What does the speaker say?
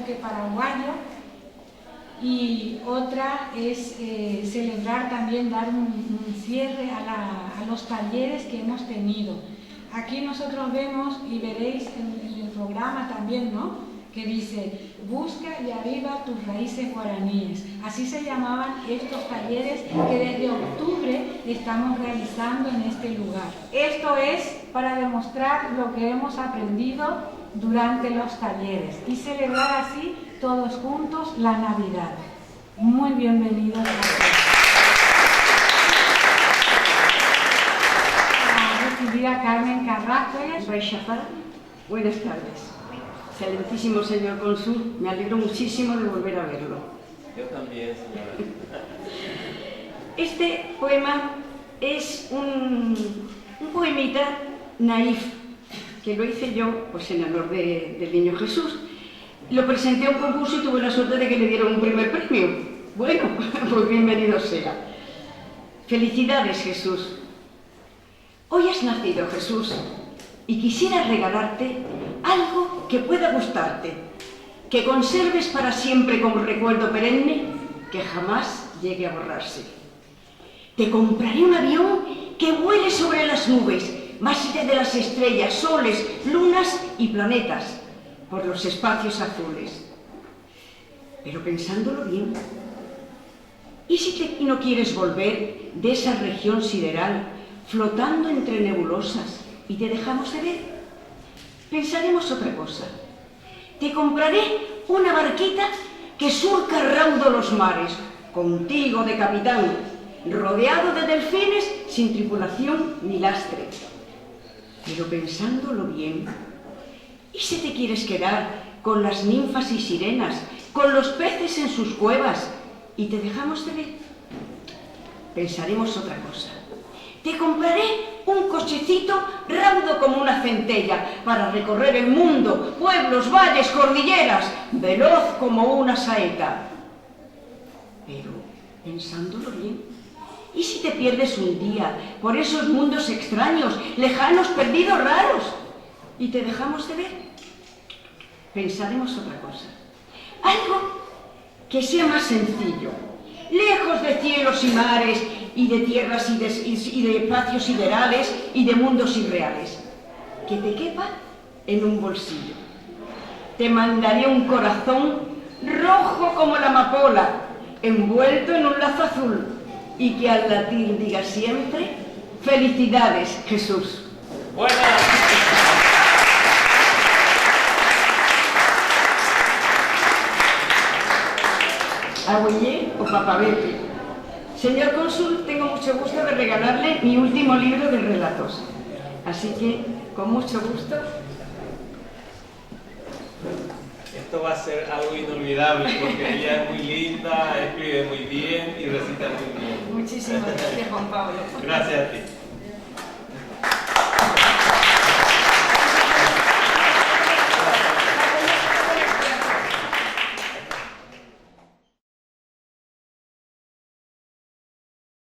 enfoque paraguayo, y otra es celebrar también, dar un cierre a los talleres que hemos tenido. Aquí nosotros vemos y veréis en el programa también, ¿no?, que dice: busca y aviva tus raíces guaraníes. Así se llamaban estos talleres que desde octubre estamos realizando en este lugar. Esto es para demostrar lo que hemos aprendido durante los talleres y celebrar así todos juntos la Navidad. Muy bienvenidos a todos. A recibir a Carmen Carrasco. Buenas tardes. Excelentísimo señor cónsul, me alegro muchísimo de volver a verlo. Yo también, señora. Este poema es un poemita naif, que lo hice yo pues, en honor del Niño Jesús. Lo presenté a un concurso y tuve la suerte de que le dieron un primer premio. Bueno, pues bienvenido sea. Felicidades, Jesús. Hoy has nacido, Jesús, y quisiera regalarte algo que pueda gustarte, que conserves para siempre como recuerdo perenne, que jamás llegue a borrarse. Te compraré un avión que vuele sobre las nubes, más allá de las estrellas, soles, lunas y planetas, por los espacios azules. Pero pensándolo bien, ¿y si no quieres volver de esa región sideral, flotando entre nebulosas, y te dejamos de ver? Pensaremos otra cosa. Te compraré una barquita que surca raudo los mares, contigo de capitán, rodeado de delfines, sin tripulación ni lastre. Pero pensándolo bien, ¿y si te quieres quedar con las ninfas y sirenas, con los peces en sus cuevas, y te dejamos de ver? Pensaremos otra cosa. Te compraré un cochecito raudo como una centella para recorrer el mundo, pueblos, valles, cordilleras, veloz como una saeta. Pero, pensándolo bien, ¿y si te pierdes un día por esos mundos extraños, lejanos, perdidos, raros, y te dejamos de ver? Pensaremos otra cosa. Algo que sea más sencillo, lejos de cielos y mares, y de tierras y de espacios siderales y de mundos irreales, que te quepa en un bolsillo. Te mandaré un corazón rojo como la amapola, envuelto en un lazo azul, y que al latir diga siempre: felicidades, Jesús. Buenas. Agüellé o Papabete. Señor cónsul, tengo mucho gusto de regalarle mi último libro de relatos. Así que, con mucho gusto. Esto va a ser algo inolvidable porque ella es muy linda, escribe muy bien y recita muy bien. Muchísimas gracias, Juan Pablo. Gracias a ti.